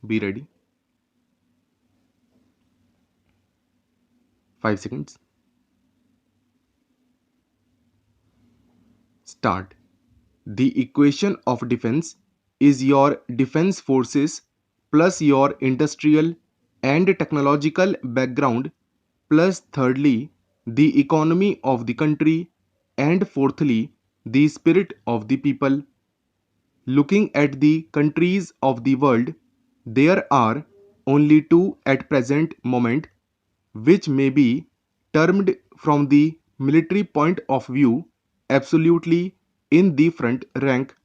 Be ready. 5 seconds. Start. The equation of defense is your defense forces plus your industrial and technological background plus thirdly the economy of the country and fourthly the spirit of the people. Looking at the countries of the world, there are only two at present moment which may be termed from the military point of view absolutely in the front rank.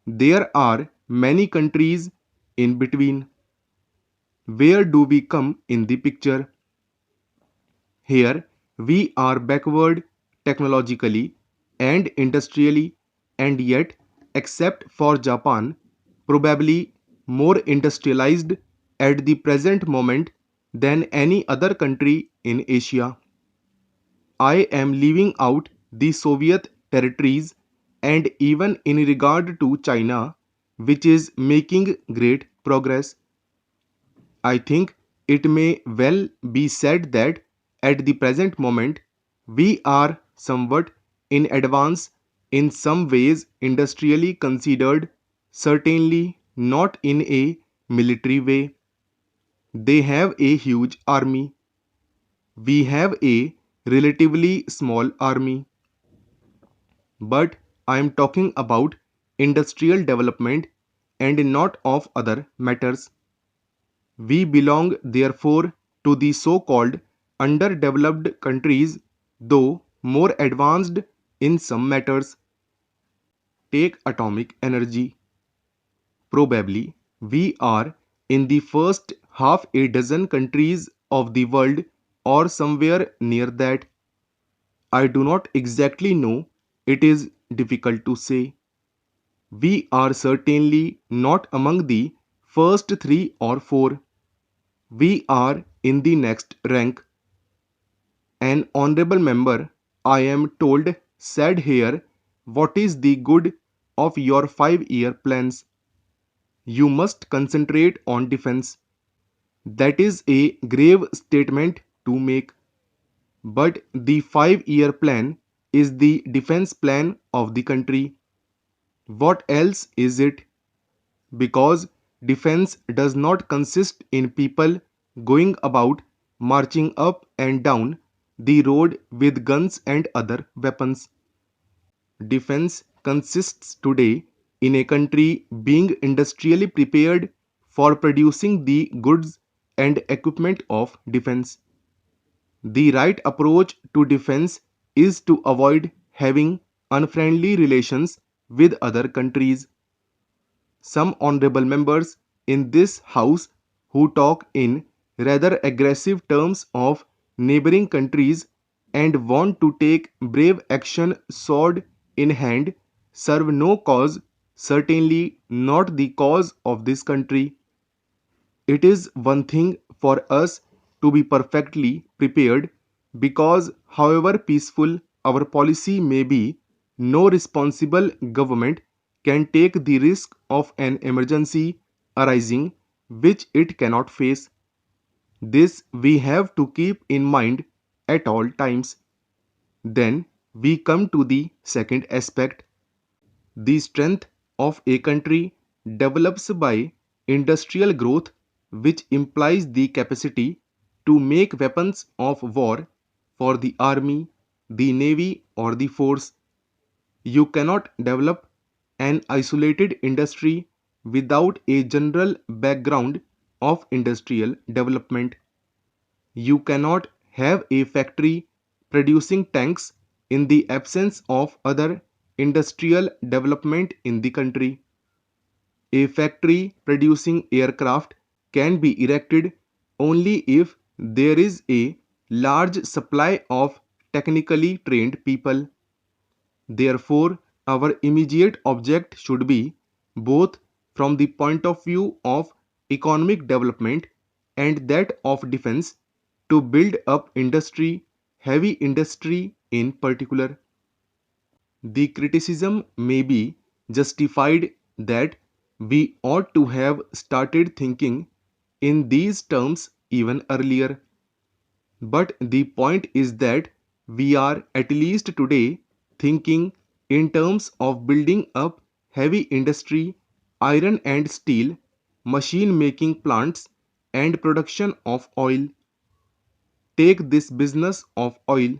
There are many countries in between. Where do we come in the picture? Here we are backward technologically and industrially, and yet, except for Japan, probably more industrialized at the present moment than any other country in Asia. I am leaving out the Soviet territories and even in regard to China, which is making great progress. I think it may well be said that at the present moment we are somewhat in advance in some ways industrially considered, certainly not in a military way. They have a huge army. We have a relatively small army. But I am talking about industrial development and not of other matters. We belong therefore to the so-called underdeveloped countries, though more advanced in some matters. Take atomic energy. Probably we are in the first half a dozen countries of the world or somewhere near that. I do not exactly know. It is difficult to say. We are certainly not among the first three or four. We are in the next rank. An honorable member, I am told, said here, what is the good of your 5-year plans? You must concentrate on defense. That is a grave statement to make. But the 5-year plan is the defense plan of the country. What else is it? Because defense does not consist in people going about marching up and down the road with guns and other weapons. Defense consists today in a country being industrially prepared for producing the goods and equipment of defense. The right approach to defense is to avoid having unfriendly relations with other countries. Some honorable members in this House who talk in rather aggressive terms of neighboring countries and want to take brave action sword in hand serve no cause, certainly not the cause of this country. It is one thing for us to be perfectly prepared because, however peaceful our policy may be, no responsible government can take the risk of an emergency arising which it cannot face. This we have to keep in mind at all times. Then we come to the second aspect. The strength of a country develops by industrial growth, which implies the capacity to make weapons of war for the army, the navy, or the force. You cannot develop an isolated industry without a general background of industrial development. You cannot have a factory producing tanks in the absence of other industrial development in the country. A factory producing aircraft can be erected only if there is a large supply of technically trained people. Therefore, our immediate object should be, both from the point of view of economic development and that of defense, to build up industry, heavy industry in particular. The criticism may be justified that We ought to have started thinking in these terms even earlier. But the point is that we are at least today thinking in terms of building up heavy industry, iron and steel, machine making plants, and production of oil. Take this business of oil.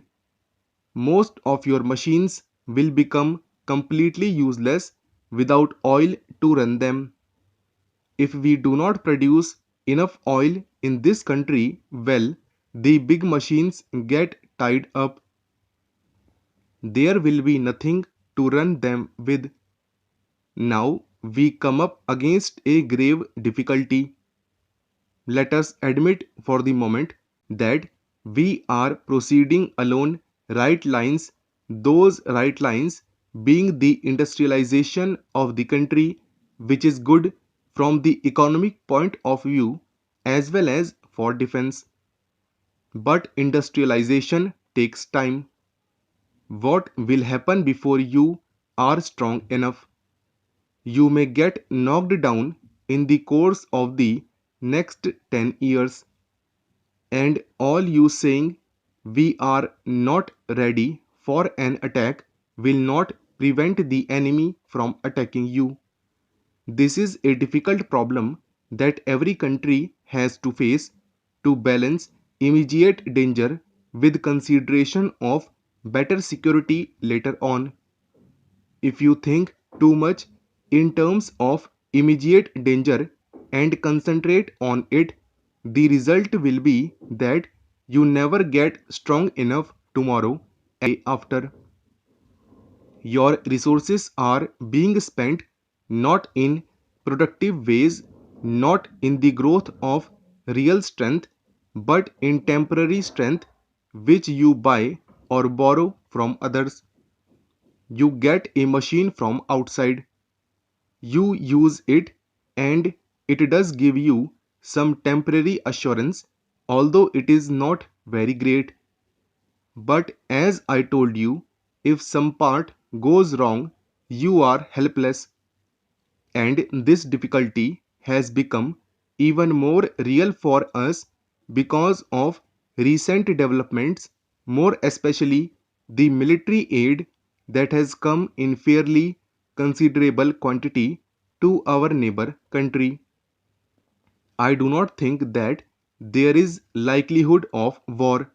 Most of your machines will become completely useless without oil to run them. If we do not produce enough oil in this country, well, the big machines get tied up. There will be nothing to run them with. Now we come up against a grave difficulty. Let us admit for the moment that we are proceeding along right lines, those right lines being the industrialization of the country, which is good from the economic point of view as well as for defense. But industrialization takes time. What will happen before you are strong enough? You may get knocked down in the course of the next 10 years. And all you saying we are not ready for an attack will not prevent the enemy from attacking you. This is a difficult problem that every country has to face to balance immediate danger with consideration of better security later on. If you think too much in terms of immediate danger and concentrate on it, the result will be that you never get strong enough tomorrow and the day after. Your resources are being spent not in productive ways, not in the growth of real strength, but in temporary strength which you buy or borrow from others. You get a machine from outside. You use it and it does give you some temporary assurance, although it is not very great. But as I told you, if some part goes wrong, you are helpless. And this difficulty has become even more real for us because of recent developments, more especially the military aid that has come in fairly considerable quantity to our neighbor country. I do not think that there is likelihood of war.